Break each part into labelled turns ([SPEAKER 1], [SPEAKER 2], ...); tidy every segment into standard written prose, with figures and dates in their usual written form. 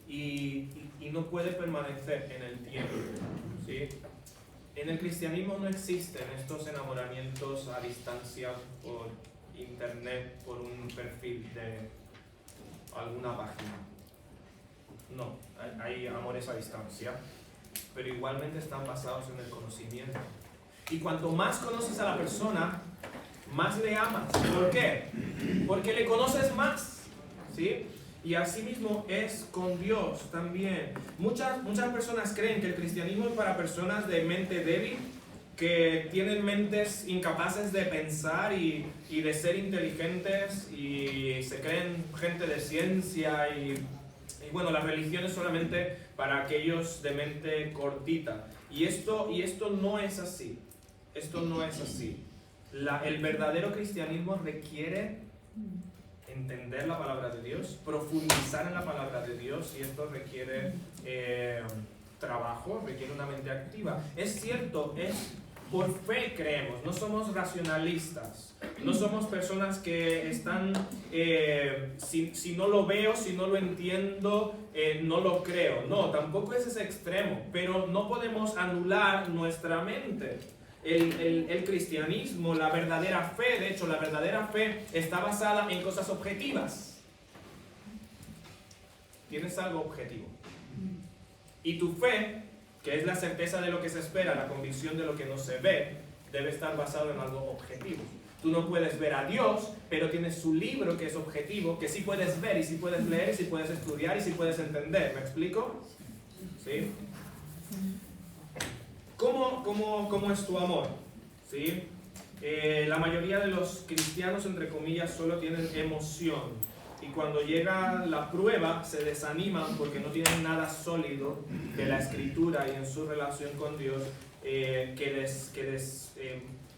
[SPEAKER 1] y no puede permanecer en el tiempo, ¿sí? En el cristianismo no existen estos enamoramientos a distancia por internet, por un perfil de alguna página. No, hay amores a distancia, pero igualmente están basados en el conocimiento. Y cuanto más conoces a la persona, más le amas. ¿Por qué? Porque le conoces más, ¿sí? Y así mismo es con Dios también. Muchas personas creen que el cristianismo es para personas de mente débil, que tienen mentes incapaces de pensar y de ser inteligentes, y se creen gente de ciencia, y bueno, la religión es solamente para aquellos de mente cortita. Y esto no es así. Esto no es así. El verdadero cristianismo requiere entender la palabra de Dios, profundizar en la palabra de Dios, y esto requiere trabajo, requiere una mente activa. Es cierto, por fe creemos, no somos racionalistas, no somos personas que están, si no lo veo, si no lo entiendo, no lo creo. No, tampoco es ese extremo, pero no podemos anular nuestra mente. El cristianismo, la verdadera fe, de hecho, la verdadera fe está basada en cosas objetivas. Tienes algo objetivo. Y tu fe, que es la certeza de lo que se espera, la convicción de lo que no se ve, debe estar basado en algo objetivo. Tú no puedes ver a Dios, pero tienes su libro que es objetivo, que sí puedes ver, y sí puedes leer, y sí puedes estudiar, y sí puedes entender. ¿Me explico? ¿Sí? ¿Cómo es tu amor? ¿Sí? La mayoría de los cristianos, entre comillas, solo tienen emoción. Y cuando llega la prueba, se desaniman porque no tienen nada sólido de la Escritura y en su relación con Dios que les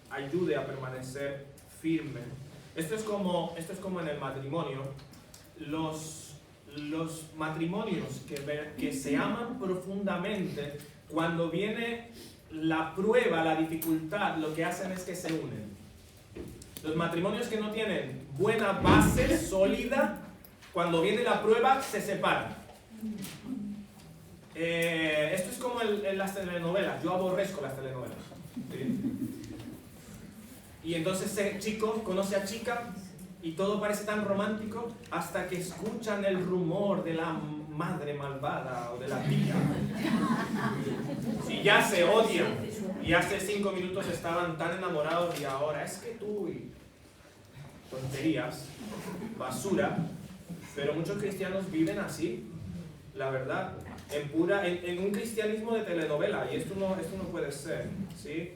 [SPEAKER 1] ayude a permanecer firme. Esto es como en el matrimonio. Los matrimonios que se aman profundamente, cuando viene la prueba, la dificultad, lo que hacen es que se unen. Los matrimonios que no tienen buena base sólida, cuando viene la prueba, se separan. Esto es como en las telenovelas. Yo aborrezco las telenovelas, ¿sí? Y entonces ese chico conoce a chica y todo parece tan romántico hasta que escuchan el rumor de la madre malvada o de la tía. Si ya se odian y hace 5 minutos estaban tan enamorados y ahora es que tú, y tonterías, basura. Pero muchos cristianos viven así, la verdad, en un cristianismo de telenovela, y esto no puede ser, ¿sí?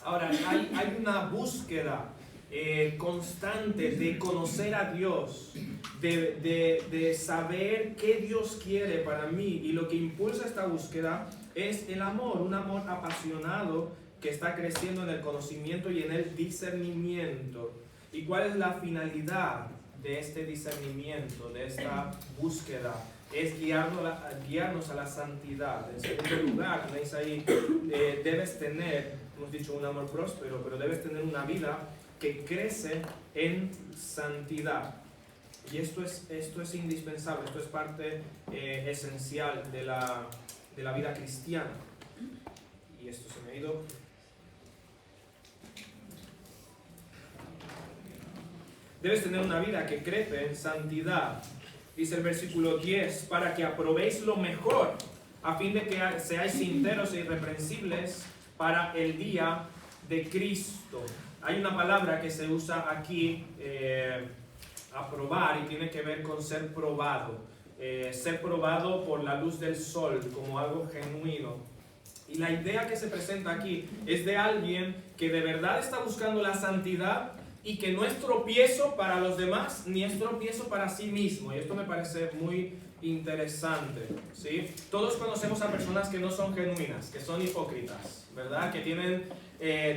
[SPEAKER 1] Ahora, hay una búsqueda constante de conocer a Dios, de saber qué Dios quiere para mí, y lo que impulsa esta búsqueda es el amor, un amor apasionado que está creciendo en el conocimiento y en el discernimiento. ¿Y cuál es la finalidad de este discernimiento, de esta búsqueda? Es guiarnos a la santidad. En segundo lugar, tenéis ahí, debes tener, hemos dicho, un amor próspero, pero debes tener una vida que crece en santidad. Y esto es indispensable, esto es parte esencial de la vida cristiana. Y esto se me ha ido. Debes tener una vida que crece en santidad. Dice el versículo 10, para que aprobéis lo mejor, a fin de que seáis sinceros e irreprensibles para el día de Cristo. Hay una palabra que se usa aquí, aprobar, y tiene que ver con ser probado. Ser probado por la luz del sol, como algo genuino. Y la idea que se presenta aquí es de alguien que de verdad está buscando la santidad, y que no es tropiezo para los demás, ni es tropiezo para sí mismo. Y esto me parece muy interesante, ¿sí? Todos conocemos a personas que no son genuinas, que son hipócritas, ¿verdad? Que tienen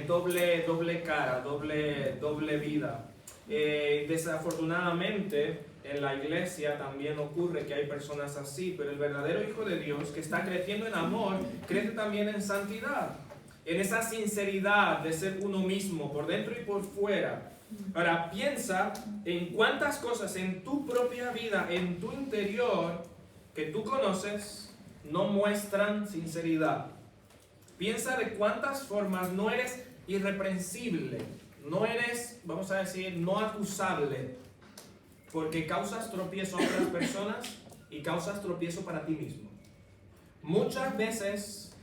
[SPEAKER 1] doble cara, doble vida. Desafortunadamente, en la iglesia también ocurre que hay personas así, pero el verdadero Hijo de Dios, que está creciendo en amor, crece también en santidad, en esa sinceridad de ser uno mismo, por dentro y por fuera. Ahora, piensa en cuántas cosas en tu propia vida, en tu interior, que tú conoces no muestran sinceridad. Piensa de cuántas formas no eres irreprensible, no eres, vamos a decir, no acusable, porque causas tropiezo a otras personas y causas tropiezo para ti mismo. Muchas veces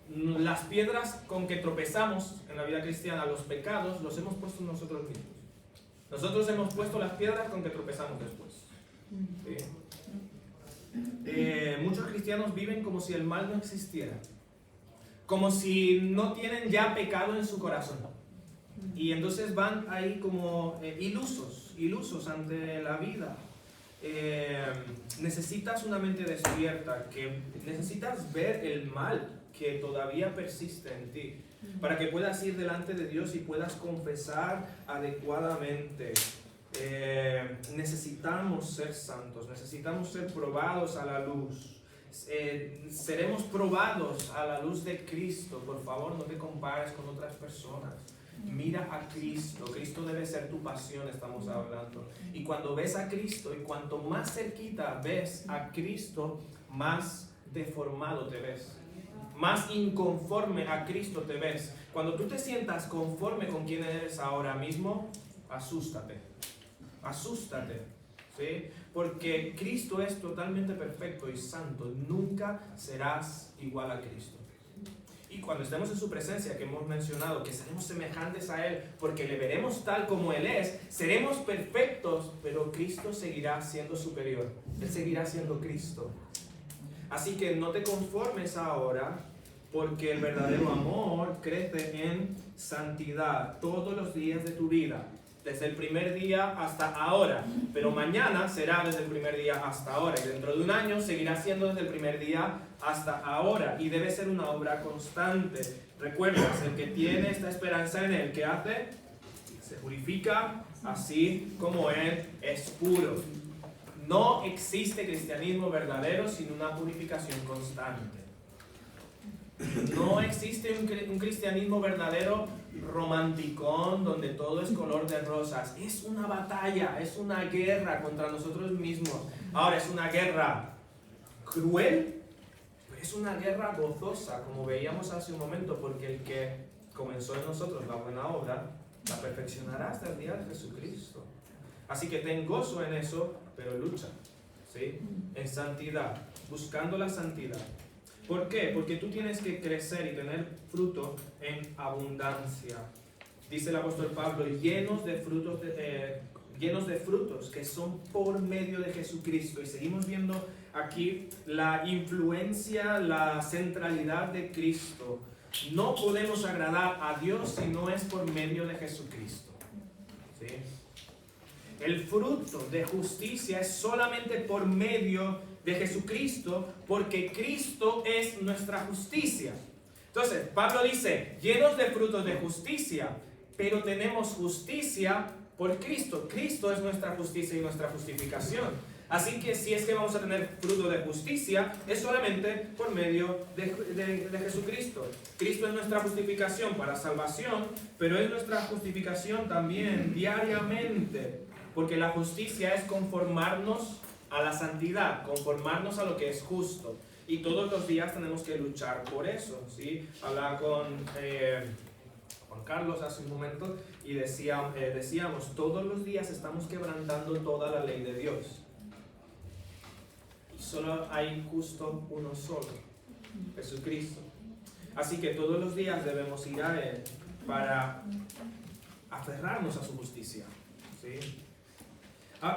[SPEAKER 1] las piedras con que tropezamos en la vida cristiana, los pecados, los hemos puesto nosotros mismos. Nosotros hemos puesto las piedras con que tropezamos después. ¿Sí? Muchos cristianos viven como si el mal no existiera, como si no tienen ya pecado en su corazón, y entonces van ahí como ilusos ante la vida. Necesitas una mente despierta, que necesitas ver el mal que todavía persiste en ti, para que puedas ir delante de Dios y puedas confesar adecuadamente. Necesitamos ser santos, necesitamos ser probados a la luz. Seremos probados a la luz de Cristo. Por favor, no te compares con otras personas. Mira a Cristo. Cristo debe ser tu pasión, estamos hablando. Y cuando ves a Cristo, y cuanto más cerquita ves a Cristo, más deformado te ves, más inconforme a Cristo te ves. Cuando tú te sientas conforme con quien eres ahora mismo, asústate, ¿sí? Porque Cristo es totalmente perfecto y santo. Nunca serás igual a Cristo. Y cuando estemos en su presencia, que hemos mencionado, que seremos semejantes a Él, porque le veremos tal como Él es, seremos perfectos, pero Cristo seguirá siendo superior. Él seguirá siendo Cristo. Así que no te conformes ahora, porque el verdadero amor crece en santidad todos los días de tu vida, desde el primer día hasta ahora, pero mañana será desde el primer día hasta ahora, y dentro de un año seguirá siendo desde el primer día hasta ahora, y debe ser una obra constante. Recuerdas, el que tiene esta esperanza en Él, ¿qué hace? Se purifica así como Él es puro. No existe cristianismo verdadero sin una purificación constante. No existe un cristianismo verdadero romanticón donde todo es color de rosas. Es una batalla, es una guerra contra nosotros mismos. Ahora, es una guerra cruel, pero es una guerra gozosa, como veíamos hace un momento, porque el que comenzó en nosotros la buena obra la perfeccionará hasta el día de Jesucristo. Así que ten gozo en eso, pero lucha, ¿sí? En santidad, buscando la santidad. ¿Por qué? Porque tú tienes que crecer y tener fruto en abundancia. Dice el apóstol Pablo, llenos de frutos que son por medio de Jesucristo. Y seguimos viendo aquí la influencia, la centralidad de Cristo. No podemos agradar a Dios si no es por medio de Jesucristo, ¿sí? El fruto de justicia es solamente por medio de Jesucristo, porque Cristo es nuestra justicia. Entonces, Pablo dice, llenos de frutos de justicia, pero tenemos justicia por Cristo. Cristo es nuestra justicia y nuestra justificación. Así que si es que vamos a tener fruto de justicia, es solamente por medio de Jesucristo. Cristo es nuestra justificación para salvación, pero es nuestra justificación también diariamente, porque la justicia es conformarnos a la santidad, conformarnos a lo que es justo. Y todos los días tenemos que luchar por eso, ¿sí? Hablaba con Juan Carlos hace un momento y decíamos, todos los días estamos quebrantando toda la ley de Dios. Y solo hay justo uno solo, Jesucristo. Así que todos los días debemos ir a Él para aferrarnos a su justicia, ¿sí?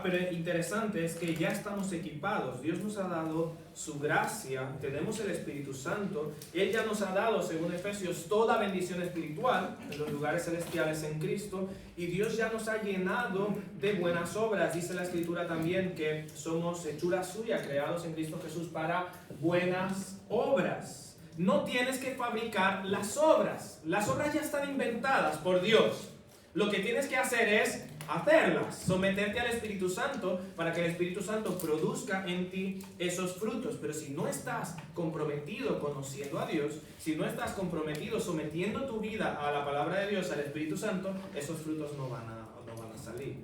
[SPEAKER 1] Pero interesante es que ya estamos equipados. Dios nos ha dado su gracia, tenemos el Espíritu Santo. Él ya nos ha dado, según Efesios, toda bendición espiritual en los lugares celestiales en Cristo. Y Dios ya nos ha llenado de buenas obras. Dice la Escritura también que somos hechura suya, creados en Cristo Jesús para buenas obras. No tienes que fabricar las obras. Las obras ya están inventadas por Dios. Lo que tienes que hacer es hacerlas, someterte al Espíritu Santo para que el Espíritu Santo produzca en ti esos frutos. Pero si no estás comprometido conociendo a Dios, si no estás comprometido sometiendo tu vida a la palabra de Dios, al Espíritu Santo, esos frutos no van a salir.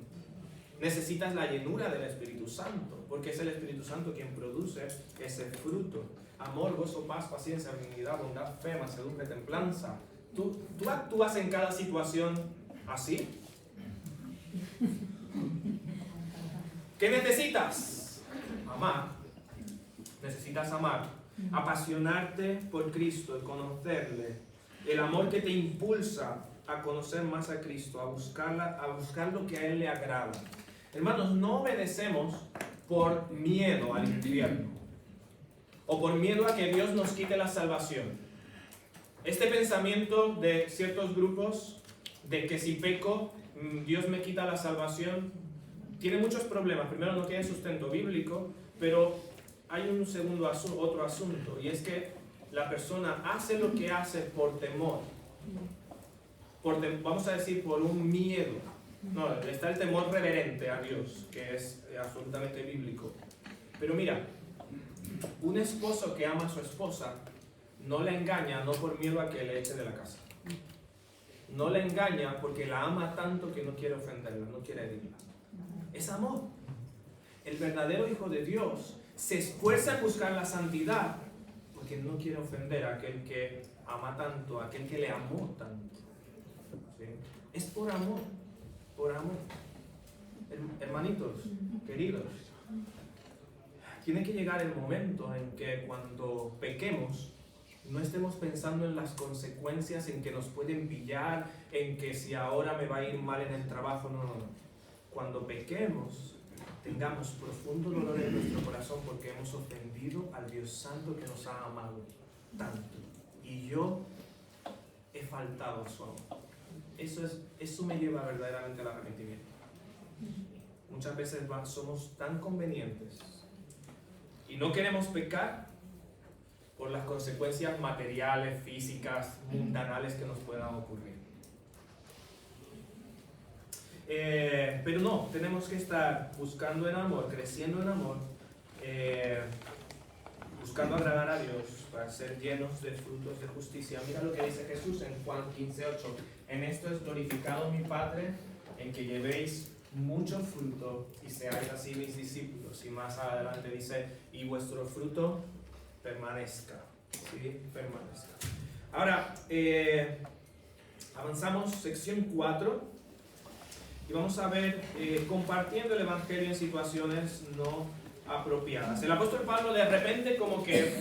[SPEAKER 1] Necesitas la llenura del Espíritu Santo. porque es el Espíritu Santo quien produce ese fruto. Amor, gozo, paz, paciencia, benignidad, bondad, fe, mansedumbre, templanza. ¿Tú actúas en cada situación así? ¿Qué necesitas? Amar. Necesitas amar. Apasionarte por Cristo, el conocerle. El amor que te impulsa a conocer más a Cristo, a buscar lo que a Él le agrada. Hermanos, no obedecemos por miedo al infierno o por miedo a que Dios nos quite la salvación. Este pensamiento de ciertos grupos de que si peco, Dios me quita la salvación, tiene muchos problemas. Primero, no tiene sustento bíblico, pero hay un otro asunto, y es que la persona hace lo que hace por temor. Vamos a decir, por un miedo. No, está el temor reverente a Dios, que es absolutamente bíblico. Pero mira, un esposo que ama a su esposa no la engaña no por miedo a que le eche de la casa. No la engaña porque la ama tanto que no quiere ofenderla, no quiere herirla. Es amor. El verdadero Hijo de Dios se esfuerza en buscar la santidad porque no quiere ofender a aquel que ama tanto, a aquel que le amó tanto. ¿Sí? Es por amor, por amor. Hermanitos, queridos, tiene que llegar el momento en que cuando pequemos, no estemos pensando en las consecuencias, en que nos pueden pillar, en que si ahora me va a ir mal en el trabajo, no. Cuando pequemos, tengamos profundo dolor en nuestro corazón porque hemos ofendido al Dios Santo que nos ha amado tanto. Y yo he faltado a su amor. Eso me lleva verdaderamente al arrepentimiento. Muchas veces somos tan convenientes y no queremos pecar por las consecuencias materiales, físicas, mundanales que nos puedan ocurrir. Pero no, tenemos que estar buscando en amor, creciendo en amor, buscando agradar a Dios para ser llenos de frutos de justicia. Mira lo que dice Jesús en Juan 15:8. En esto es glorificado mi Padre, en que llevéis mucho fruto y seáis así mis discípulos. Y más adelante dice, y vuestro fruto permanezca. ¿Sí? Permanezca. Ahora, avanzamos, sección 4. Y vamos a ver, compartiendo el Evangelio en situaciones no apropiadas. El apóstol Pablo de repente como que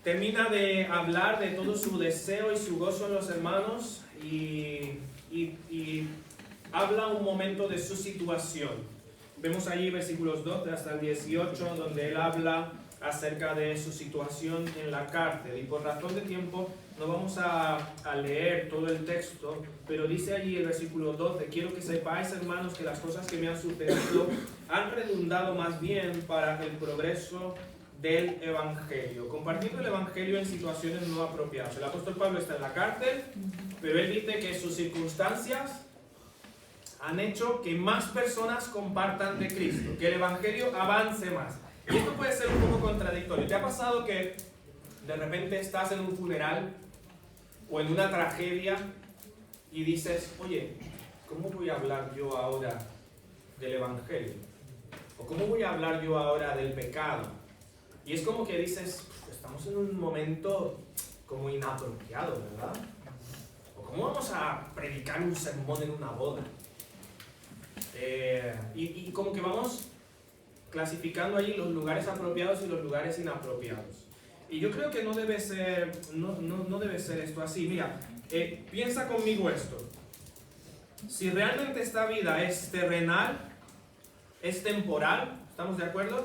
[SPEAKER 1] termina de hablar de todo su deseo y su gozo en los hermanos y habla un momento de su situación. Vemos allí versículos 12 hasta el 18 donde él habla acerca de su situación en la cárcel. Y por razón de tiempo no vamos a leer todo el texto, pero dice allí el versículo 12, quiero que sepáis, hermanos, que las cosas que me han sucedido han redundado más bien para el progreso del Evangelio. Compartiendo el Evangelio en situaciones no apropiadas. El apóstol Pablo está en la cárcel, pero él dice que sus circunstancias han hecho que más personas compartan de Cristo, que el Evangelio avance más. Y esto puede ser un poco contradictorio. ¿Te ha pasado que de repente estás en un funeral o en una tragedia y dices, oye, ¿cómo voy a hablar yo ahora del Evangelio? ¿O cómo voy a hablar yo ahora del pecado? Y es como que dices, estamos en un momento como inapropiado, ¿verdad? ¿O cómo vamos a predicar un sermón en una boda? Y como que vamos clasificando allí los lugares apropiados y los lugares inapropiados. Y yo creo que no debe ser esto así. Mira, piensa conmigo esto. Si realmente esta vida es terrenal, es temporal, ¿estamos de acuerdo?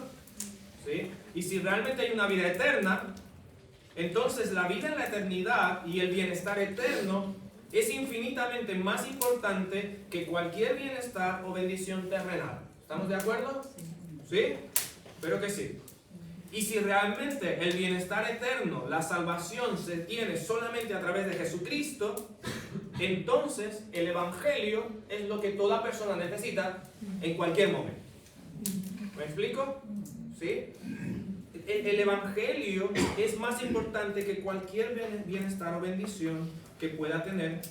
[SPEAKER 1] ¿Sí? Y si realmente hay una vida eterna, entonces la vida en la eternidad y el bienestar eterno es infinitamente más importante que cualquier bienestar o bendición terrenal. ¿Estamos de acuerdo? ¿Sí? Espero que sí. Y si realmente el bienestar eterno, la salvación se tiene solamente a través de Jesucristo, entonces el Evangelio es lo que toda persona necesita en cualquier momento. ¿Me explico? ¿Sí? El Evangelio es más importante que cualquier bienestar o bendición que pueda tener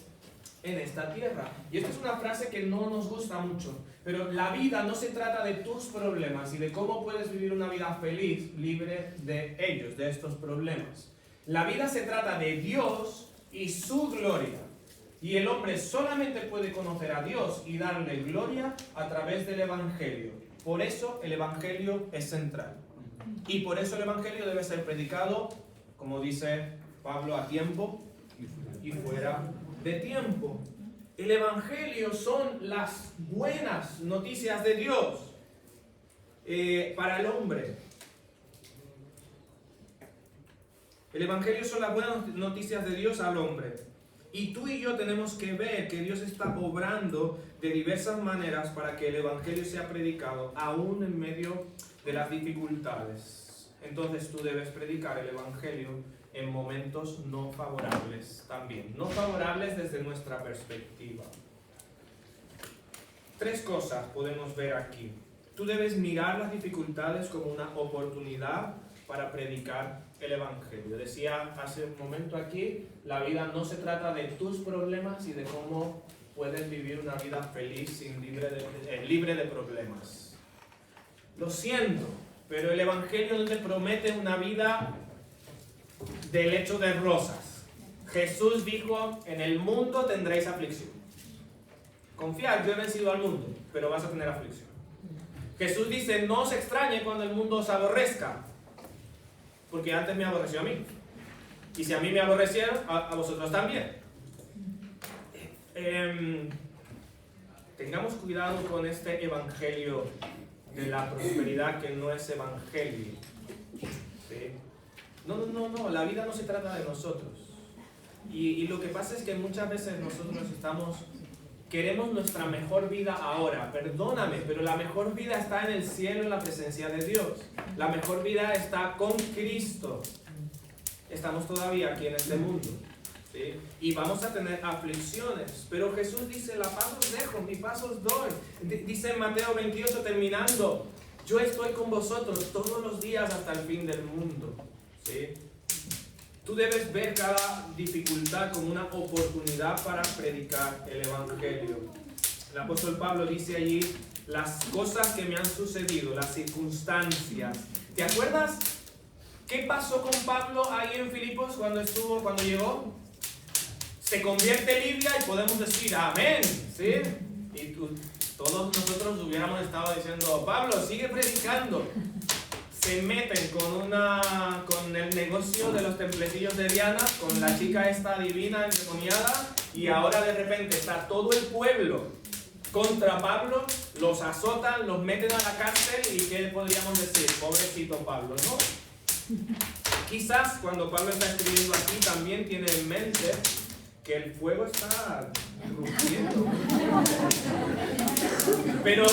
[SPEAKER 1] en esta tierra. Y esta es una frase que no nos gusta mucho, Pero la vida no se trata de tus problemas y de cómo puedes vivir una vida feliz, libre de ellos, de estos problemas. La vida se trata de Dios y su gloria. Y el hombre solamente puede conocer a Dios y darle gloria a través del Evangelio. Por eso el Evangelio es central. Y por eso el Evangelio debe ser predicado, como dice Pablo, a tiempo y fuera de tiempo. El Evangelio son las buenas noticias de Dios para el hombre. El Evangelio son las buenas noticias de Dios al hombre. Y tú y yo tenemos que ver que Dios está obrando de diversas maneras para que el Evangelio sea predicado, aún en medio de las dificultades. Entonces tú debes predicar el Evangelio en momentos no favorables también. No favorables desde nuestra perspectiva. 3 cosas podemos ver aquí. Tú debes mirar las dificultades como una oportunidad para predicar el Evangelio. Decía hace un momento aquí, la vida no se trata de tus problemas y de cómo puedes vivir una vida feliz, libre de problemas. Lo siento, pero el Evangelio no te promete una vida de lecho de rosas. Jesús dijo, en el mundo tendréis aflicción. Confiad, yo he vencido al mundo, pero vas a tener aflicción. Jesús dice, no os extrañe cuando el mundo os aborrezca, porque antes me aborreció a mí. Y si a mí me aborrecieron, a vosotros también. Tengamos cuidado con este evangelio de la prosperidad que no es evangelio. ¿Sí? No, la vida no se trata de nosotros. Y lo que pasa es que muchas veces nosotros queremos nuestra mejor vida ahora. Perdóname, pero la mejor vida está en el cielo, en la presencia de Dios. La mejor vida está con Cristo. Estamos todavía aquí en este mundo, ¿sí? Y vamos a tener aflicciones. Pero Jesús dice, la paz os dejo, mi paz os doy. Dice en Mateo 28, terminando, yo estoy con vosotros todos los días hasta el fin del mundo, ¿sí? Tú debes ver cada dificultad como una oportunidad para predicar el Evangelio. El apóstol Pablo dice allí, las cosas que me han sucedido, las circunstancias. ¿Te acuerdas qué pasó con Pablo ahí en Filipos cuando llegó? Se convierte Libia y podemos decir amén, ¿sí? Y todos nosotros hubiéramos estado diciendo, Pablo, sigue predicando. Se meten con el negocio de los templecillos de Diana, con la chica esta divina endemoniada, y ahora de repente está todo el pueblo contra Pablo, los azotan, los meten a la cárcel, y ¿qué podríamos decir? Pobrecito Pablo, ¿no? Quizás cuando Pablo está escribiendo aquí también tiene en mente que el fuego está rugiendo. Pero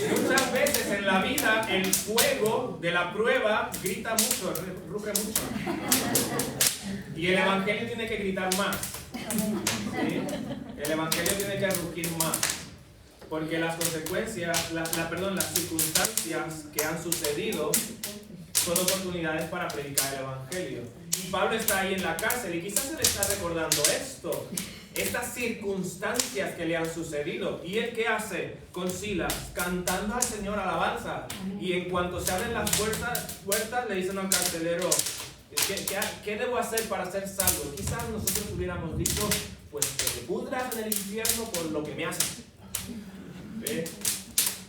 [SPEAKER 1] muchas veces en la vida el fuego de la prueba grita mucho, ruge mucho. Y el Evangelio tiene que gritar más, ¿sí? El Evangelio tiene que rugir más. Porque las consecuencias, las circunstancias que han sucedido son oportunidades para predicar el Evangelio. Y Pablo está ahí en la cárcel y quizás se le está recordando esto, estas circunstancias que le han sucedido. ¿Y él qué hace con Silas? Cantando al Señor alabanza. Y en cuanto se abren las puertas le dicen al carcelero, ¿qué debo hacer para ser salvo? Quizás nosotros hubiéramos dicho, pues que te pudras en el infierno por lo que me haces. ¿Ve?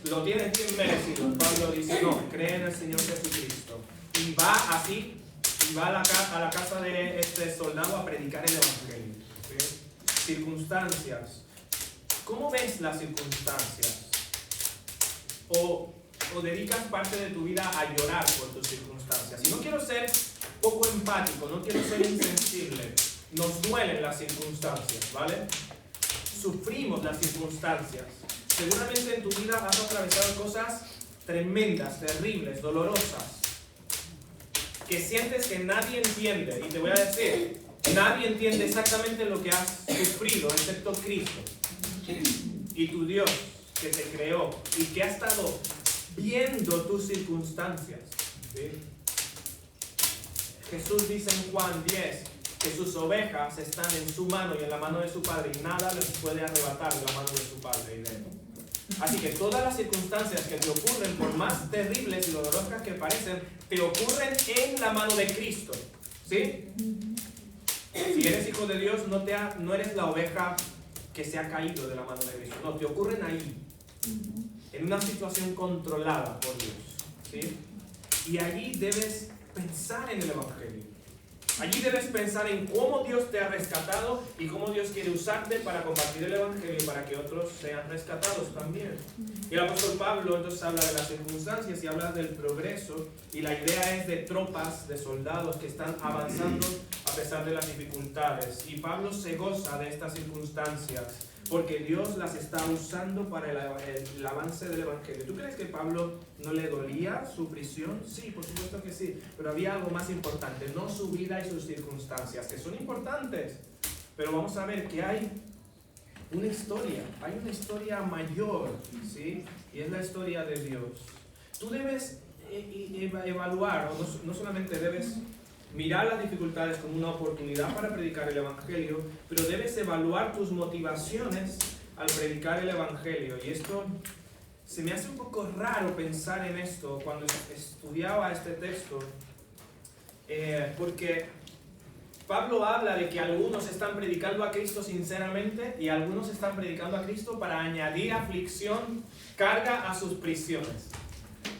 [SPEAKER 1] Lo tienes bien merecido. Pablo dice, no, cree en el Señor Jesucristo. Y va así, y va a la casa de este soldado a predicar el Evangelio. ¿Sí? Circunstancias. ¿Cómo ves las circunstancias? O dedicas parte de tu vida a llorar por tus circunstancias. Y no quiero ser poco empático, no quiero ser insensible. Nos duelen las circunstancias, ¿vale? Sufrimos las circunstancias. Seguramente en tu vida has atravesado cosas tremendas, terribles, dolorosas, que sientes que nadie entiende. Y te voy a decir, nadie entiende exactamente lo que has sufrido, excepto Cristo y tu Dios que te creó y que ha estado viendo tus circunstancias, ¿sí? Jesús dice en Juan 10 que sus ovejas están en su mano y en la mano de su Padre, y nada les puede arrebatar de la mano de su Padre y de él. Así que todas las circunstancias que te ocurren, por más terribles y dolorosas que parecen, te ocurren en la mano de Cristo. ¿Sí? Si eres hijo de Dios, no eres la oveja que se ha caído de la mano de Cristo. No, te ocurren ahí, en una situación controlada por Dios. ¿Sí? Y allí debes pensar en el Evangelio. Allí debes pensar en cómo Dios te ha rescatado y cómo Dios quiere usarte para compartir el Evangelio y para que otros sean rescatados también. Y el apóstol Pablo entonces habla de las circunstancias y habla del progreso, y la idea es de tropas, de soldados que están avanzando a pesar de las dificultades. Y Pablo se goza de estas circunstancias porque Dios las está usando para el avance del Evangelio. ¿Tú crees que Pablo no le dolía su prisión? Sí, por supuesto que sí, pero había algo más importante, no su vida y sus circunstancias, que son importantes, pero vamos a ver que hay una historia mayor, ¿sí? Y es la historia de Dios. Tú debes evaluar, o no solamente debes mirar las dificultades como una oportunidad para predicar el Evangelio, pero debes evaluar tus motivaciones al predicar el Evangelio. Y esto se me hace un poco raro pensar en esto cuando estudiaba este texto, porque Pablo habla de que algunos están predicando a Cristo sinceramente y algunos están predicando a Cristo para añadir aflicción, carga a sus prisiones.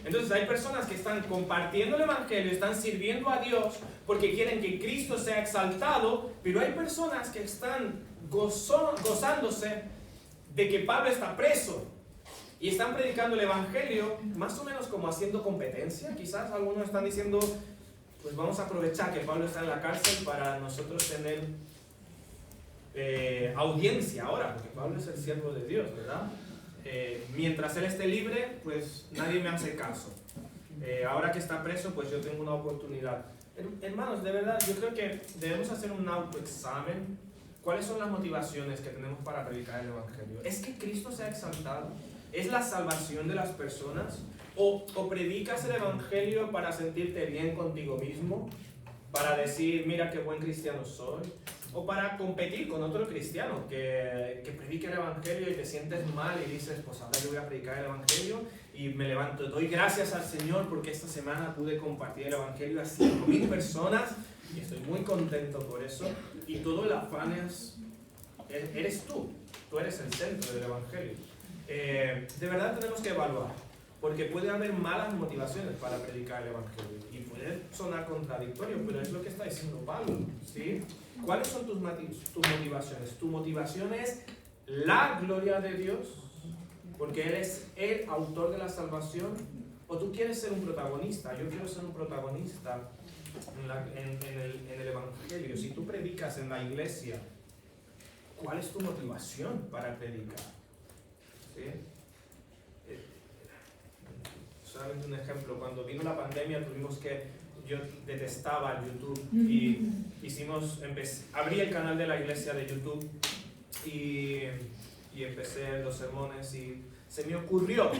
[SPEAKER 1] Entonces hay personas que están compartiendo el Evangelio, están sirviendo a Dios porque quieren que Cristo sea exaltado, pero hay personas que están gozándose de que Pablo está preso y están predicando el Evangelio más o menos como haciendo competencia. Quizás algunos están diciendo, pues vamos a aprovechar que Pablo está en la cárcel para nosotros tener audiencia ahora, porque Pablo es el siervo de Dios, ¿verdad? Mientras él esté libre, pues nadie me hace caso. Ahora que está preso, pues yo tengo una oportunidad. Hermanos, de verdad, yo creo que debemos hacer un autoexamen. ¿Cuáles son las motivaciones que tenemos para predicar el Evangelio? ¿Es que Cristo sea exaltado? ¿Es la salvación de las personas? ¿O predicas el Evangelio para sentirte bien contigo mismo? ¿Para decir, mira qué buen cristiano soy? ¿O para competir con otro cristiano que predique el Evangelio y te sientes mal y dices, pues ahora yo voy a predicar el Evangelio y me levanto, doy gracias al Señor porque esta semana pude compartir el Evangelio a 5,000 personas y estoy muy contento por eso? Y todo el afán eres tú eres el centro del Evangelio. De verdad tenemos que evaluar, porque puede haber malas motivaciones para predicar el Evangelio y puede sonar contradictorio, pero es lo que está diciendo Pablo, ¿sí? ¿Cuáles son tus motivaciones? ¿Tu motivación es la gloria de Dios, porque Él es el autor de la salvación? ¿O tú quieres ser un protagonista? Yo quiero ser un protagonista en el Evangelio. Si tú predicas en la iglesia, ¿cuál es tu motivación para predicar? ¿Sí? Solamente un ejemplo, cuando vino la pandemia yo detestaba YouTube y abrí el canal de la iglesia de YouTube y empecé los sermones y se me ocurrió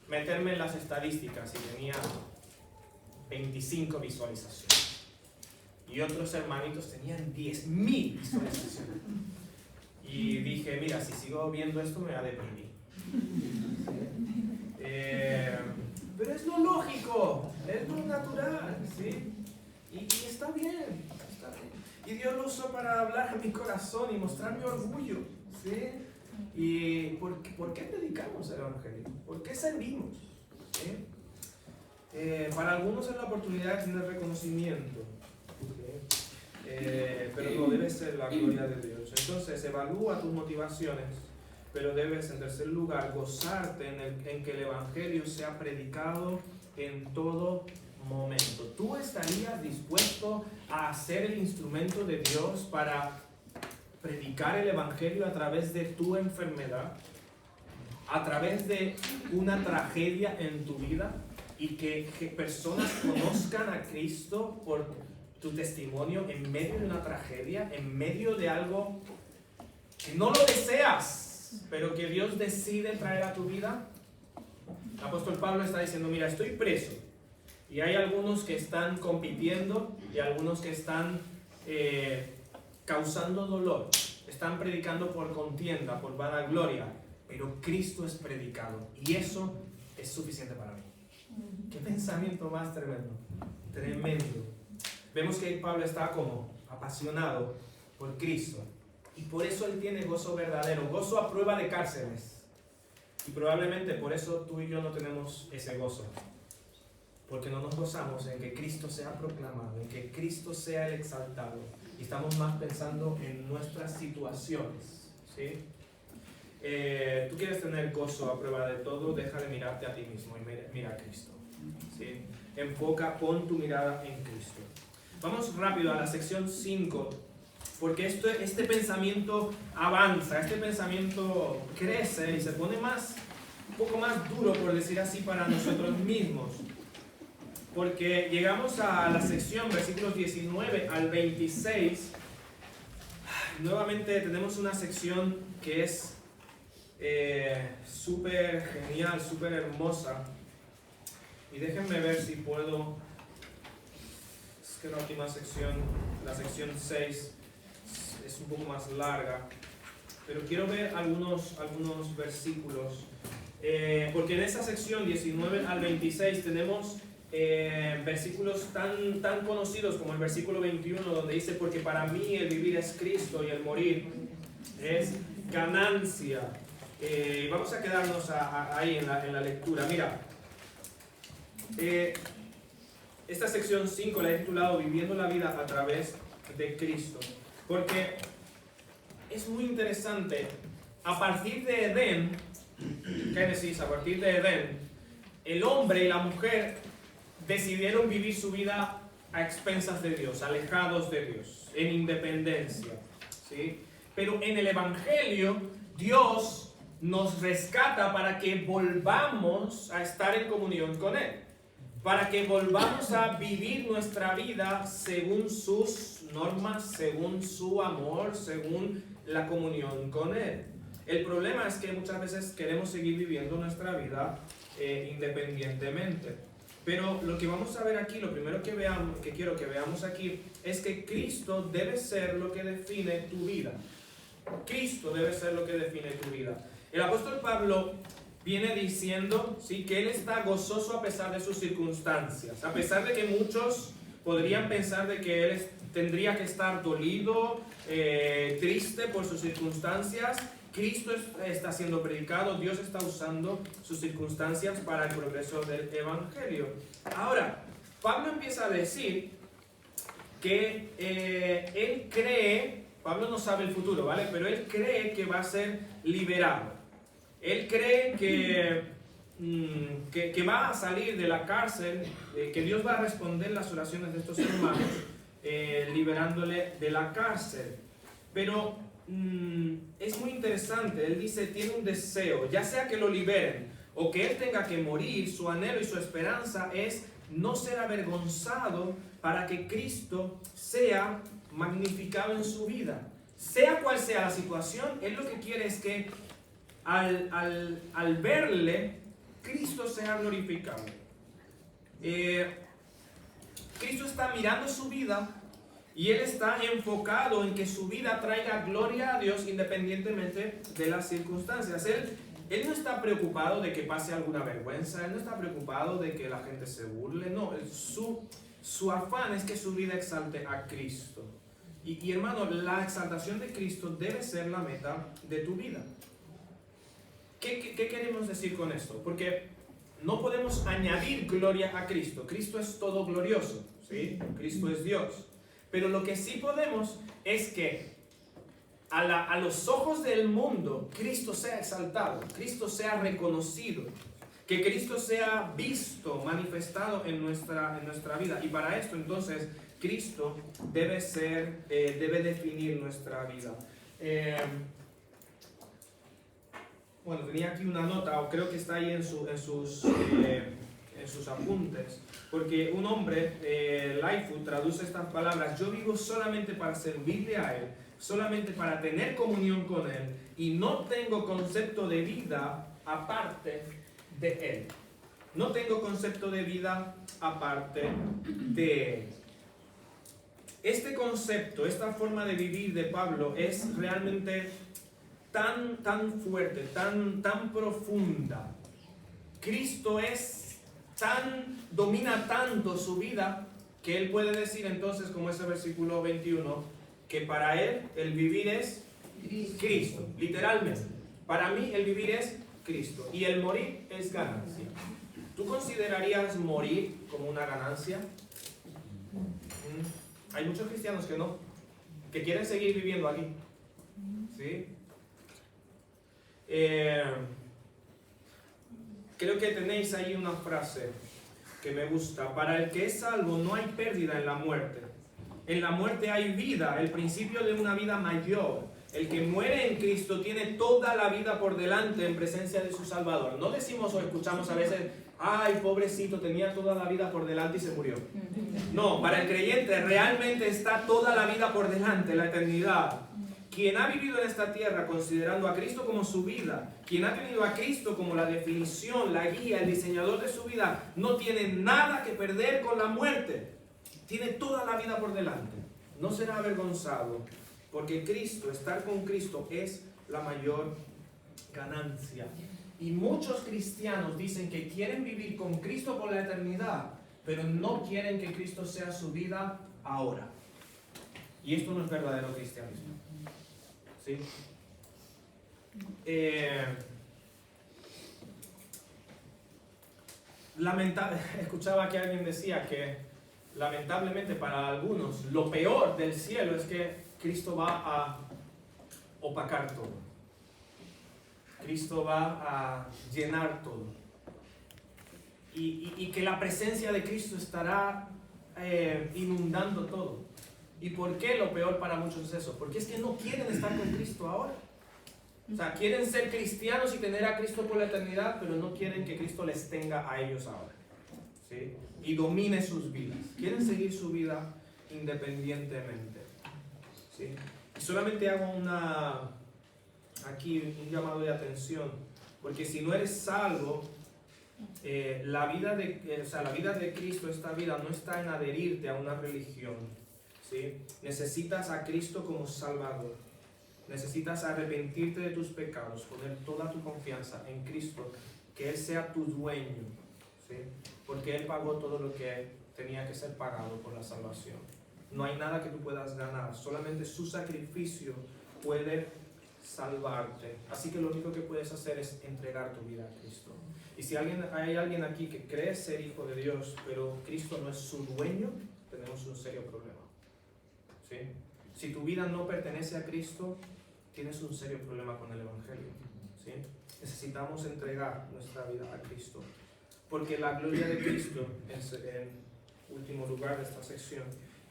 [SPEAKER 1] meterme en las estadísticas y tenía 25 visualizaciones y otros hermanitos tenían 10,000 visualizaciones y dije, mira, si sigo viendo esto me va a deprimir. Pero es lo lógico, es lo natural, ¿sí? Y está bien, está bien. Y Dios lo usó para hablar a mi corazón y mostrar mi orgullo, ¿sí? ¿Y por qué predicamos el Evangelio? ¿Por qué servimos? ¿Sí? Para algunos es la oportunidad de tener reconocimiento, ¿sí? Pero no debe ser la gloria de Dios. Entonces, evalúa tus motivaciones. Pero debes, en tercer lugar, gozarte en que el Evangelio sea predicado en todo momento. ¿Tú estarías dispuesto a ser el instrumento de Dios para predicar el Evangelio a través de tu enfermedad? ¿A través de una tragedia en tu vida? Y que personas conozcan a Cristo por tu testimonio en medio de una tragedia, en medio de algo que no lo deseas, pero que Dios decide traer a tu vida. El apóstol Pablo está diciendo, mira, estoy preso y hay algunos que están compitiendo y algunos que están causando dolor, están predicando por contienda, por vanagloria, pero Cristo es predicado y eso es suficiente para mí. Qué pensamiento más tremendo, tremendo. Vemos que Pablo está como apasionado por Cristo y por eso él tiene gozo verdadero, gozo a prueba de cárceles. Y probablemente por eso tú y yo no tenemos ese gozo, porque no nos gozamos en que Cristo sea proclamado, en que Cristo sea el exaltado, y estamos más pensando en nuestras situaciones, ¿sí? Tú quieres tener gozo a prueba de todo, deja de mirarte a ti mismo y mira a Cristo, ¿sí? Pon tu mirada en Cristo. Vamos rápido a la sección 5, porque este pensamiento avanza, este pensamiento crece y se pone un poco más duro, por decir así, para nosotros mismos. Porque llegamos a la sección, versículos 19 al 26. Nuevamente tenemos una sección que es súper genial, súper hermosa. Y déjenme ver si puedo. Es que la última sección, la sección 6, es un poco más larga. Pero quiero ver algunos versículos. Porque en esa sección 19 al 26 tenemos versículos tan conocidos como el versículo 21, donde dice: porque para mí el vivir es Cristo y el morir es ganancia. Vamos a quedarnos ahí en la lectura. Mira, esta sección 5 la he titulado Viviendo la vida a través de Cristo, porque es muy interesante. A partir de Edén, Génesis, a partir de Edén, el hombre y la mujer decidieron vivir su vida a expensas de Dios, alejados de Dios, en independencia, ¿sí? Pero en el Evangelio, Dios nos rescata para que volvamos a estar en comunión con Él, para que volvamos a vivir nuestra vida según sus normas, según su amor, según la comunión con Él. El problema es que muchas veces queremos seguir viviendo nuestra vida independientemente. Pero lo que vamos a ver aquí, lo primero que quiero que veamos aquí, es que Cristo debe ser lo que define tu vida. Cristo debe ser lo que define tu vida. El apóstol Pablo viene diciendo, ¿sí?, que él está gozoso a pesar de sus circunstancias, a pesar de que muchos podrían pensar de que él tendría que estar dolido, triste por sus circunstancias. Cristo está siendo predicado, Dios está usando sus circunstancias para el progreso del Evangelio. Ahora, Pablo empieza a decir que él cree, Pablo no sabe el futuro, ¿vale? Pero él cree que va a ser liberado. Él cree que va a salir de la cárcel, que Dios va a responder las oraciones de estos hermanos, liberándole de la cárcel. Pero es muy interesante. Él dice, tiene un deseo, ya sea que lo liberen o que él tenga que morir. Su anhelo y su esperanza es no ser avergonzado, para que Cristo sea magnificado en su vida. Sea cual sea la situación, él lo que quiere es que al verle, Cristo sea glorificado. Cristo está mirando su vida y él está enfocado en que su vida traiga gloria a Dios independientemente de las circunstancias. Él no está preocupado de que pase alguna vergüenza, él no está preocupado de que la gente se burle, no. Su afán es que su vida exalte a Cristo. Y hermano, la exaltación de Cristo debe ser la meta de tu vida. ¿Qué queremos decir con esto? Porque no podemos añadir gloria a Cristo. Cristo es todo glorioso, ¿sí? Cristo es Dios. Pero lo que sí podemos es que a los ojos del mundo Cristo sea exaltado, Cristo sea reconocido, que Cristo sea visto, manifestado en nuestra vida. Y para esto entonces Cristo debe definir nuestra vida. Bueno, tenía aquí una nota, o creo que está ahí en sus apuntes, porque un hombre, Lightfoot, traduce estas palabras: yo vivo solamente para servirle a Él, solamente para tener comunión con Él, y no tengo concepto de vida aparte de Él. No tengo concepto de vida aparte de Él. Este concepto, esta forma de vivir de Pablo es realmente tan fuerte, tan profunda. Cristo domina tanto su vida que él puede decir entonces, como ese versículo 21, que para él el vivir es Cristo, literalmente. Para mí el vivir es Cristo y el morir es ganancia. ¿Tú considerarías morir como una ganancia? Hay muchos cristianos que no, que quieren seguir viviendo aquí. ¿Sí? Creo que tenéis ahí una frase que me gusta. Para el que es salvo no hay pérdida en la muerte. En la muerte hay vida, el principio de una vida mayor. El que muere en Cristo tiene toda la vida por delante en presencia de su Salvador. No decimos o escuchamos a veces, ay, pobrecito, tenía toda la vida por delante y se murió. No, para el creyente realmente está toda la vida por delante, la eternidad. Quien ha vivido en esta tierra considerando a Cristo como su vida, quien ha tenido a Cristo como la definición, la guía, el diseñador de su vida, no tiene nada que perder con la muerte. Tiene toda la vida por delante. No será avergonzado, porque Cristo, estar con Cristo es la mayor ganancia. Y muchos cristianos dicen que quieren vivir con Cristo por la eternidad, pero no quieren que Cristo sea su vida ahora. Y esto no es verdadero cristianismo. ¿Sí? Escuchaba que alguien decía que lamentablemente para algunos lo peor del cielo es que Cristo va a opacar todo. Cristo va a llenar todo. Y que la presencia de Cristo estará inundando todo. ¿Y por qué lo peor para muchos es eso? Porque es que no quieren estar con Cristo ahora. O sea, quieren ser cristianos y tener a Cristo por la eternidad, pero no quieren que Cristo les tenga a ellos ahora. ¿Sí? Y domine sus vidas. Quieren seguir su vida independientemente. ¿Sí? Y solamente hago aquí un llamado de atención, porque si no eres salvo, la vida de Cristo, esta vida, no está en adherirte a una religión. ¿Sí? Necesitas a Cristo como Salvador. Necesitas arrepentirte de tus pecados, poner toda tu confianza en Cristo, que Él sea tu dueño. ¿Sí? Porque Él pagó todo lo que tenía que ser pagado por la salvación. No hay nada que tú puedas ganar, solamente su sacrificio puede salvarte. Así que lo único que puedes hacer es entregar tu vida a Cristo. Y si hay alguien aquí que cree ser hijo de Dios, pero Cristo no es su dueño, tenemos un serio problema. ¿Sí? Si tu vida no pertenece a Cristo, tienes un serio problema con el Evangelio. ¿Sí? Necesitamos entregar nuestra vida a Cristo. Porque la gloria de Cristo, en último lugar de esta sección,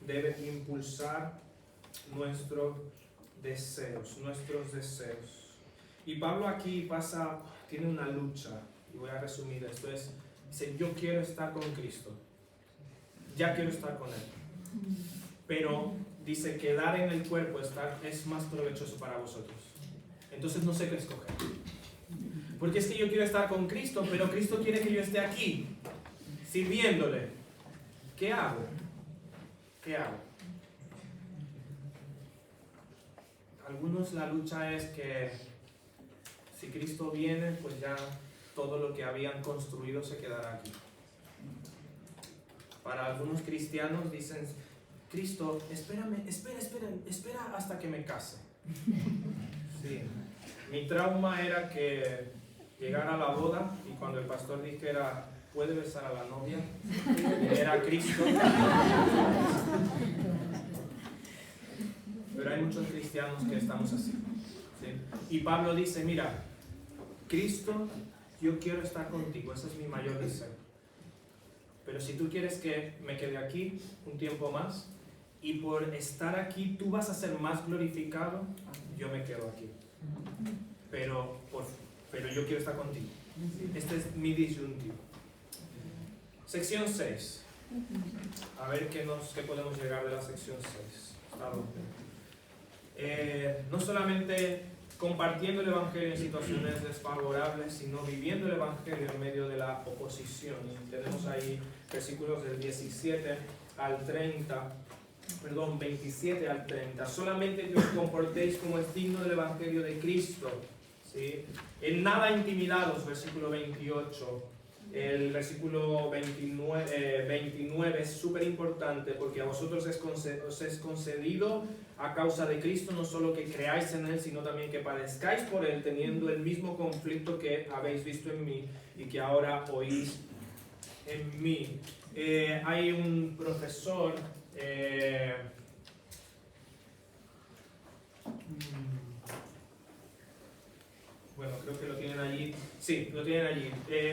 [SPEAKER 1] debe impulsar nuestros deseos. Y Pablo aquí tiene una lucha, y voy a resumir esto, dice, yo quiero estar con Cristo, ya quiero estar con Él, pero dice, quedar en el cuerpo es más provechoso para vosotros. Entonces no sé qué escoger, porque es que yo quiero estar con Cristo, pero Cristo quiere que yo esté aquí, sirviéndole. ¿Qué hago? Algunos la lucha es que si Cristo viene, pues ya todo lo que habían construido se quedará aquí. Para algunos cristianos dicen, Cristo, espera hasta que me case. Sí. Mi trauma era que llegara a la boda y cuando el pastor dijera, puede besar a la novia, era Cristo. Pero hay muchos cristianos que estamos así. ¿Sí? Y Pablo dice, mira, Cristo, yo quiero estar contigo, ese es mi mayor deseo. Pero si tú quieres que me quede aquí un tiempo más, y por estar aquí tú vas a ser más glorificado, yo me quedo aquí. Pero yo quiero estar contigo. Este es mi disyuntivo. Sección 6. A ver qué podemos llegar de la sección 6. No solamente compartiendo el Evangelio en situaciones desfavorables, sino viviendo el Evangelio en medio de la oposición. Y tenemos ahí versículos del 17 al 30. 27 al 30. Solamente que os comportéis como es digno del Evangelio de Cristo, ¿sí? En nada intimidados, versículo 28. El versículo 29 es súper importante, porque a vosotros os es concedido a causa de Cristo no solo que creáis en Él, sino también que padezcáis por Él, teniendo el mismo conflicto que habéis visto en mí y que ahora oís en mí. Hay un profesor, bueno, creo que lo tienen allí. Sí, lo tienen allí.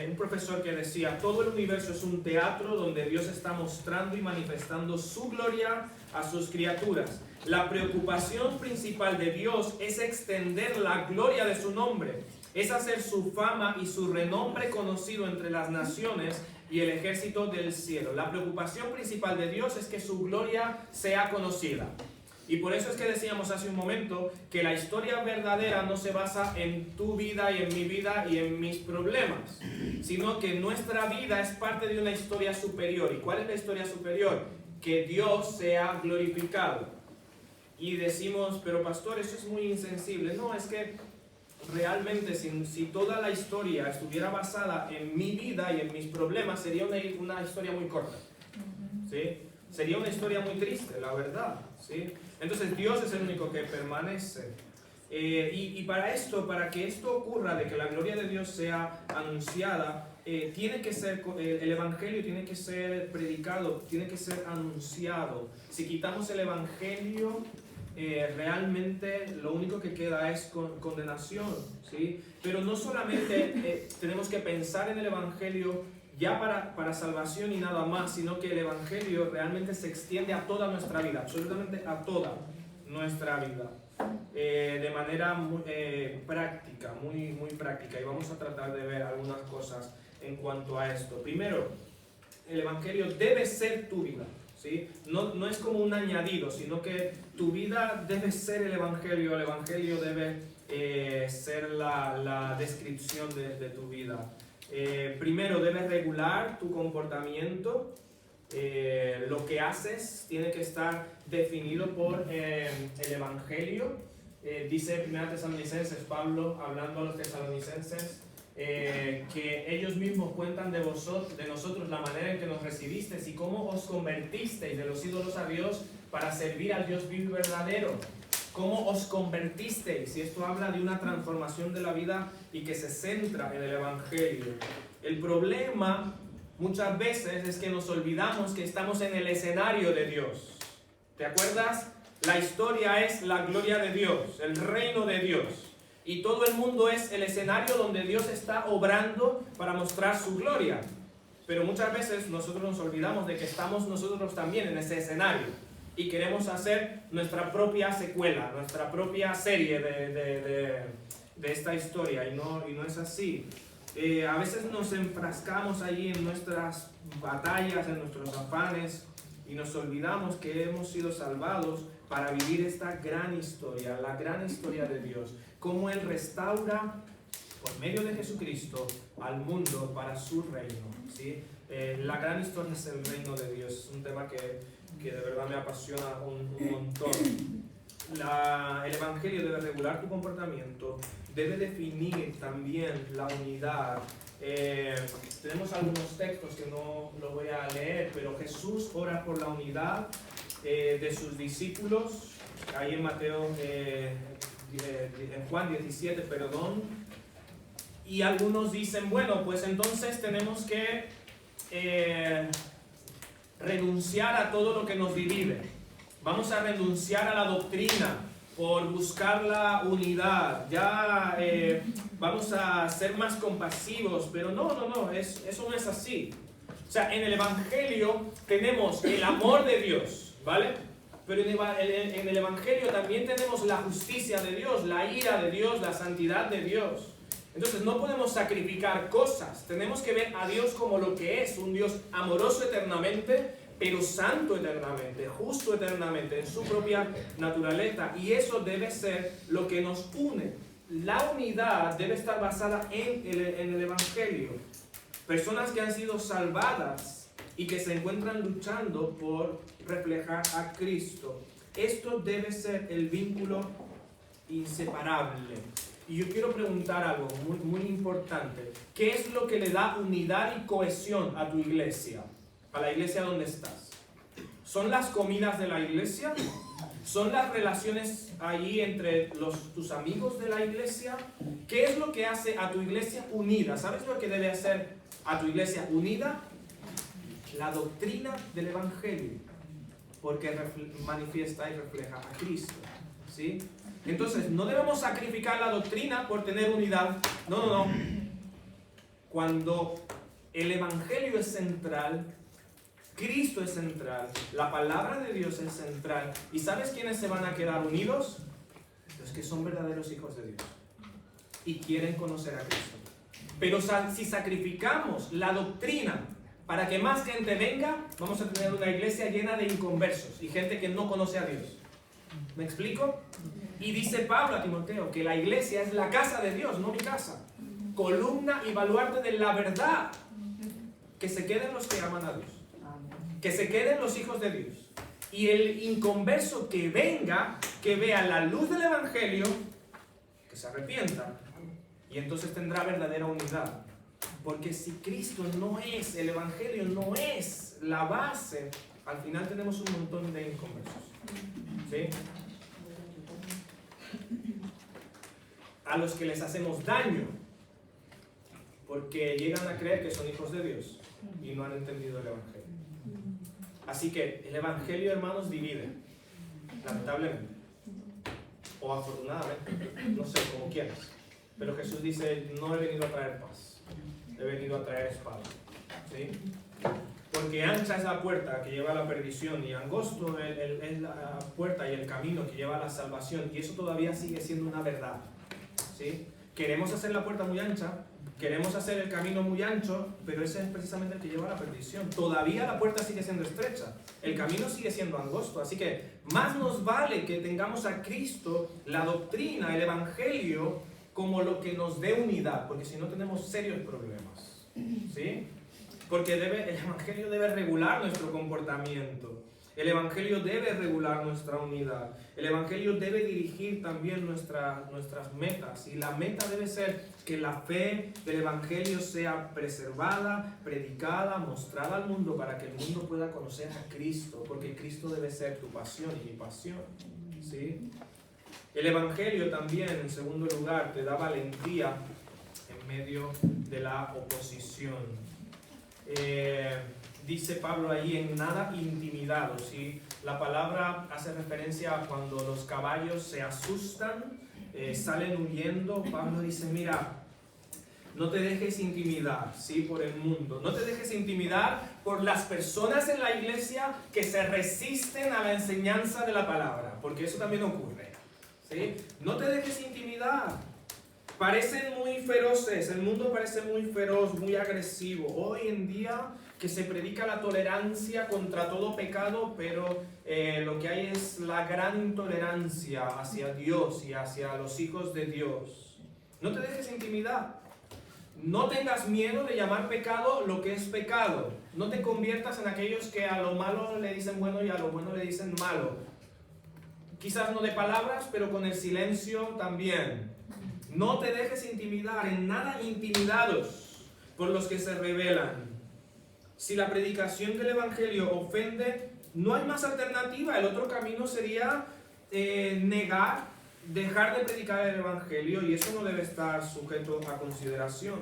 [SPEAKER 1] Un profesor que decía: todo el universo es un teatro donde Dios está mostrando y manifestando su gloria a sus criaturas. La preocupación principal de Dios es extender la gloria de su nombre, es hacer su fama y su renombre conocido entre las naciones y el ejército del cielo. La preocupación principal de Dios es que su gloria sea conocida. Y por eso es que decíamos hace un momento que la historia verdadera no se basa en tu vida y en mi vida y en mis problemas, sino que nuestra vida es parte de una historia superior. ¿Y cuál es la historia superior? Que Dios sea glorificado. Y decimos: pero pastor, eso es muy insensible. No, es que realmente si toda la historia estuviera basada en mi vida y en mis problemas, sería una historia muy corta, ¿sí? Sería una historia muy triste, la verdad, ¿sí? Entonces Dios es el único que permanece. Y para que esto ocurra, de que la gloria de Dios sea anunciada, tiene que ser, el Evangelio tiene que ser predicado, tiene que ser anunciado. Si quitamos el Evangelio, realmente lo único que queda es condenación, ¿sí? Pero no solamente tenemos que pensar en el Evangelio ya para salvación y nada más, sino que el Evangelio realmente se extiende a toda nuestra vida, absolutamente a toda nuestra vida, de manera muy práctica, muy práctica. Y vamos a tratar de ver algunas cosas en cuanto a esto. Primero, el Evangelio debe ser tu vida, ¿sí? No es como un añadido, sino que tu vida debe ser el Evangelio debe ser la descripción de tu vida. Primero, debes regular tu comportamiento. Lo que haces tiene que estar definido por el Evangelio. Dice 1 Tesalonicenses, Pablo hablando a los tesalonicenses, que ellos mismos cuentan de nosotros la manera en que nos recibisteis y cómo os convertisteis de los ídolos a Dios para servir al Dios vivo y verdadero. ¿Cómo os convertisteis? Y esto habla de una transformación de la vida y que se centra en el Evangelio. El problema muchas veces es que nos olvidamos que estamos en el escenario de Dios. ¿Te acuerdas? La historia es la gloria de Dios, el reino de Dios. Y todo el mundo es el escenario donde Dios está obrando para mostrar su gloria. Pero muchas veces nosotros nos olvidamos de que estamos nosotros también en ese escenario. Y queremos hacer nuestra propia secuela, nuestra propia serie de esta historia. Y no es así. A veces nos enfrascamos allí en nuestras batallas, en nuestros afanes, y nos olvidamos que hemos sido salvados para vivir esta gran historia, la gran historia de Dios. Cómo Él restaura, por medio de Jesucristo, al mundo para su reino, ¿sí? La gran historia es el reino de Dios. Es un tema que de verdad me apasiona un montón. El Evangelio debe regular tu comportamiento, debe definir también la unidad. Tenemos algunos textos que no los voy a leer, pero Jesús ora por la unidad de sus discípulos, ahí en en Juan 17, perdón. Y algunos dicen, bueno, pues entonces tenemos que renunciar a todo lo que nos divide. Vamos a renunciar a la doctrina por buscar la unidad. Ya vamos a ser más compasivos, pero no, eso no es así. O sea, en el Evangelio tenemos el amor de Dios, ¿vale? Pero en el Evangelio también tenemos la justicia de Dios, la ira de Dios, la santidad de Dios. Entonces no podemos sacrificar cosas. Tenemos que ver a Dios como lo que es, un Dios amoroso eternamente, pero santo eternamente, justo eternamente, en su propia naturaleza. Y eso debe ser lo que nos une. La unidad debe estar basada en el Evangelio. Personas que han sido salvadas y que se encuentran luchando por reflejar a Cristo. Esto debe ser el vínculo inseparable. Y yo quiero preguntar algo muy, muy importante. ¿Qué es lo que le da unidad y cohesión a tu iglesia? A la iglesia donde estás. ¿Son las comidas de la iglesia? ¿Son las relaciones allí entre tus amigos de la iglesia? ¿Qué es lo que hace a tu iglesia unida? ¿Sabes lo que debe hacer a tu iglesia unida? La doctrina del Evangelio. Porque manifiesta y refleja a Cristo. ¿Sí? Entonces, no debemos sacrificar la doctrina por tener unidad. No. Cuando el Evangelio es central, Cristo es central, la palabra de Dios es central. ¿Y sabes quiénes se van a quedar unidos? Los que son verdaderos hijos de Dios y quieren conocer a Cristo. Pero si sacrificamos la doctrina para que más gente venga, vamos a tener una iglesia llena de inconversos y gente que no conoce a Dios. ¿Me explico? Y dice Pablo a Timoteo que la iglesia es la casa de Dios, no mi casa. Columna y baluarte de la verdad. Que se queden los que aman a Dios. Que se queden los hijos de Dios. Y el inconverso que venga, que vea la luz del Evangelio, que se arrepienta. Y entonces tendrá verdadera unidad. Porque si Cristo no es, el Evangelio no es la base, al final tenemos un montón de inconversos. ¿Sí? A los que les hacemos daño porque llegan a creer que son hijos de Dios y no han entendido el Evangelio. Así que el Evangelio, hermanos, divide, lamentablemente o afortunadamente, no sé, como quieras, pero Jesús dice: no he venido a traer paz, he venido a traer espada. ¿Sí? Porque ancha es la puerta que lleva a la perdición y angosto es la puerta y el camino que lleva a la salvación, y eso todavía sigue siendo una verdad. ¿Sí? Queremos hacer la puerta muy ancha, queremos hacer el camino muy ancho, pero ese es precisamente el que lleva a la perdición. Todavía la puerta sigue siendo estrecha, el camino sigue siendo angosto, así que más nos vale que tengamos a Cristo, la doctrina, el Evangelio, como lo que nos dé unidad, porque si no tenemos serios problemas. ¿Sí? Porque el Evangelio debe regular nuestro comportamiento. El Evangelio debe regular nuestra unidad. El Evangelio debe dirigir también nuestras metas. Y la meta debe ser que la fe del Evangelio sea preservada, predicada, mostrada al mundo para que el mundo pueda conocer a Cristo. Porque Cristo debe ser tu pasión y mi pasión. ¿Sí? El Evangelio también, en segundo lugar, te da valentía en medio de la oposición. Dice Pablo ahí: en nada intimidados. ¿Sí? La palabra hace referencia a cuando los caballos se asustan, salen huyendo. Pablo dice: mira, no te dejes intimidar, ¿sí? Por el mundo. No te dejes intimidar por las personas en la iglesia que se resisten a la enseñanza de la palabra, porque eso también ocurre. ¿Sí? No te dejes intimidar. Parecen muy feroces, el mundo parece muy feroz, muy agresivo. Hoy en día que se predica la tolerancia contra todo pecado, pero lo que hay es la gran intolerancia hacia Dios y hacia los hijos de Dios. No te dejes intimidar. No tengas miedo de llamar pecado lo que es pecado. No te conviertas en aquellos que a lo malo le dicen bueno y a lo bueno le dicen malo. Quizás no de palabras, pero con el silencio también. No te dejes intimidar, en nada intimidados por los que se rebelan. Si la predicación del Evangelio ofende, no hay más alternativa. El otro camino sería negar, dejar de predicar el Evangelio, y eso no debe estar sujeto a consideración.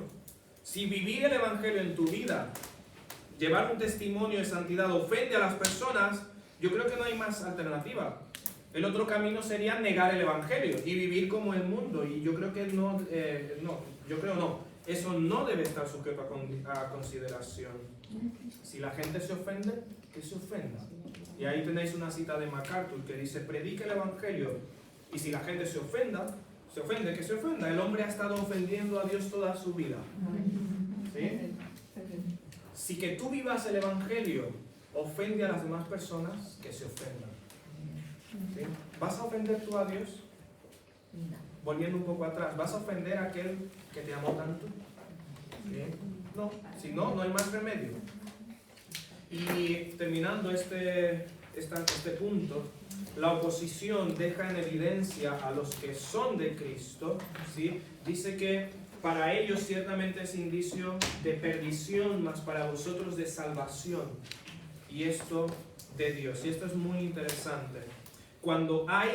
[SPEAKER 1] Si vivir el Evangelio en tu vida, llevar un testimonio de santidad, ofende a las personas, yo creo que no hay más alternativa. El otro camino sería negar el Evangelio y vivir como el mundo. Y yo creo que no. Eso no debe estar sujeto a consideración. Si la gente se ofende, que se ofenda. Y ahí tenéis una cita de MacArthur que dice: predica el Evangelio. Y si la gente se ofende, que se ofenda. El hombre ha estado ofendiendo a Dios toda su vida. ¿Sí? Si que tú vivas el Evangelio ofende a las demás personas, que se ofendan. ¿Sí? ¿Vas a ofender tú a Dios? Volviendo un poco atrás, ¿vas a ofender a aquel que te amó tanto? ¿Sí? No, si no, no hay más remedio. Y terminando este punto, la oposición deja en evidencia a los que son de Cristo, ¿sí? Dice que para ellos ciertamente es indicio de perdición, mas para vosotros de salvación. Y esto de Dios. Y esto es muy interesante. Cuando hay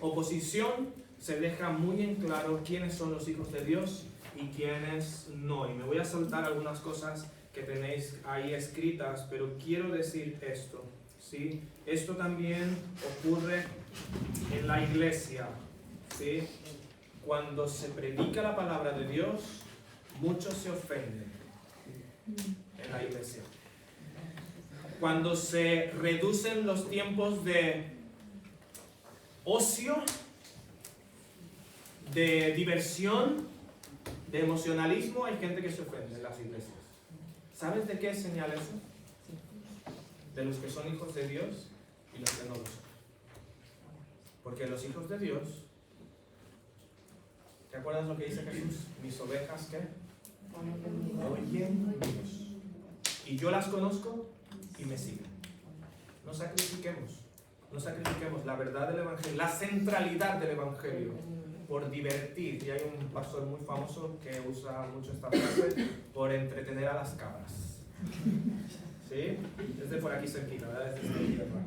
[SPEAKER 1] oposición, se deja muy en claro quiénes son los hijos de Dios y quiénes no. Y me voy a soltar algunas cosas que tenéis ahí escritas, pero quiero decir esto, ¿sí? Esto también ocurre en la iglesia, ¿sí? Cuando se predica la palabra de Dios, muchos se ofenden en la iglesia. Cuando se reducen los tiempos de ocio, de diversión, de emocionalismo, hay gente que se ofende en las iglesias. ¿Sabes de qué es señal eso? De los que son hijos de Dios y los que no lo son. Porque los hijos de Dios, ¿te acuerdas lo que dice Jesús? Mis ovejas, ¿qué? Oyen mi voz. Y yo las conozco y me siguen. No sacrifiquemos la verdad del Evangelio, la centralidad del Evangelio, por divertir. Y hay un pastor muy famoso que usa mucho esta frase, por entretener a las cabras. ¿Sí? Desde por aquí cerquita, ¿verdad? Desde esta tierra.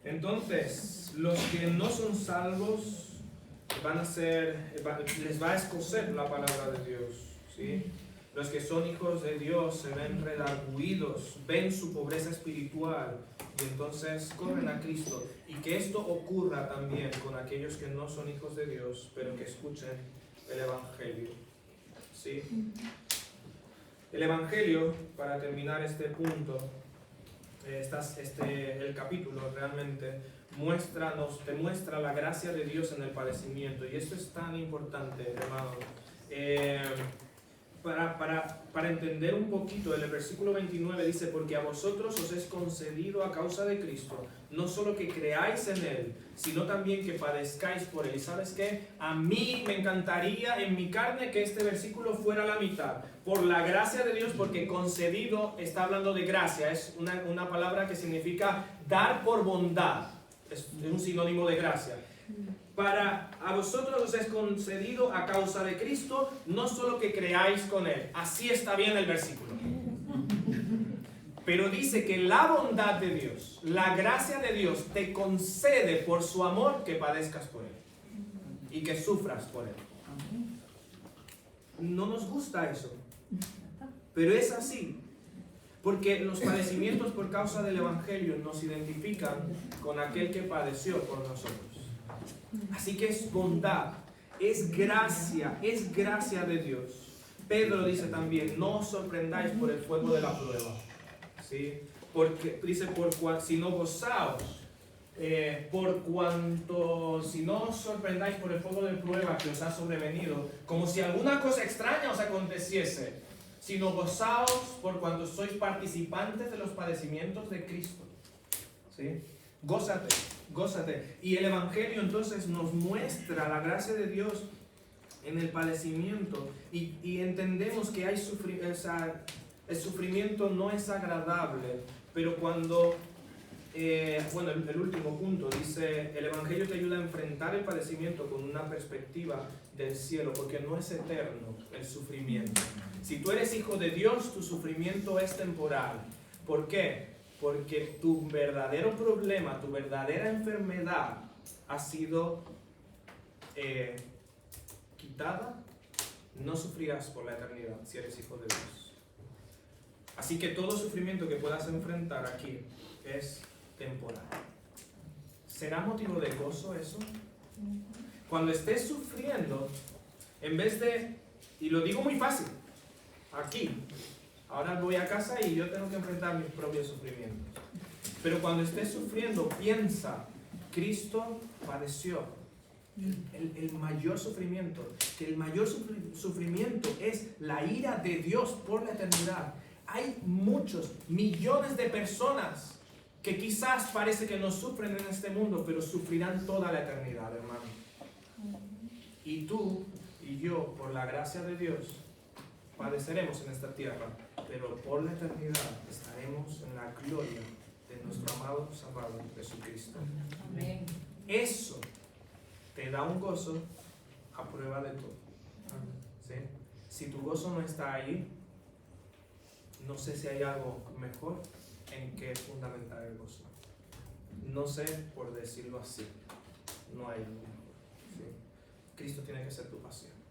[SPEAKER 1] Entonces, los que no son salvos les va a escocer la palabra de Dios, ¿sí? Los que son hijos de Dios se ven redarguidos, ven su pobreza espiritual y entonces corren a Cristo. Y que esto ocurra también con aquellos que no son hijos de Dios, pero que escuchen el Evangelio, ¿sí? El Evangelio, para terminar este punto, el capítulo realmente te muestra la gracia de Dios en el padecimiento. Y esto es tan importante, hermano. Para entender un poquito, en el versículo 29 dice: porque a vosotros os es concedido a causa de Cristo, no solo que creáis en Él, sino también que padezcáis por Él. ¿Y sabes qué? A mí me encantaría en mi carne que este versículo fuera la mitad. Por la gracia de Dios, porque concedido está hablando de gracia. Es una palabra que significa dar por bondad. Es un sinónimo de gracia. A vosotros os es concedido a causa de Cristo, no solo que creáis con Él. Así está bien el versículo. Pero dice que la bondad de Dios, la gracia de Dios, te concede por su amor que padezcas por Él y que sufras por Él. No nos gusta eso, pero es así. Porque los padecimientos por causa del Evangelio nos identifican con aquel que padeció por nosotros. Así que es bondad, es gracia de Dios. Pedro dice también: no os sorprendáis por el fuego de la prueba, ¿sí? Porque dice: sino gozaos, por cuanto si no os sorprendáis por el fuego de prueba que os ha sobrevenido, como si alguna cosa extraña os aconteciese, sino gozaos por cuanto sois participantes de los padecimientos de Cristo, ¿sí? Gózate. Y el Evangelio entonces nos muestra la gracia de Dios en el padecimiento y entendemos que el sufrimiento no es agradable, pero cuando, el último punto dice: el Evangelio te ayuda a enfrentar el padecimiento con una perspectiva del cielo, porque no es eterno el sufrimiento. Si tú eres hijo de Dios, tu sufrimiento es temporal. ¿Por qué? Porque tu verdadero problema, tu verdadera enfermedad ha sido quitada. No sufrirás por la eternidad si eres hijo de Dios. Así que todo sufrimiento que puedas enfrentar aquí es temporal. ¿Será motivo de gozo eso? Cuando estés sufriendo, en vez de, y lo digo muy fácil, aquí, ahora voy a casa y yo tengo que enfrentar mis propios sufrimientos. Pero cuando estés sufriendo, piensa: Cristo padeció el mayor sufrimiento. Que el mayor sufrimiento es la ira de Dios por la eternidad. Hay muchos, millones de personas que quizás parece que no sufren en este mundo, pero sufrirán toda la eternidad, hermano. Y tú y yo, por la gracia de Dios, padeceremos en esta tierra pero por la eternidad estaremos en la gloria de nuestro amado Salvador Jesucristo.
[SPEAKER 2] Amén.
[SPEAKER 1] Eso te da un gozo a prueba de todo. ¿Sí? Si tu gozo no está ahí, no sé si hay algo mejor en que fundamentar el gozo. No sé, por decirlo así, no hay algo mejor. ¿Sí? Cristo tiene que ser tu pasión.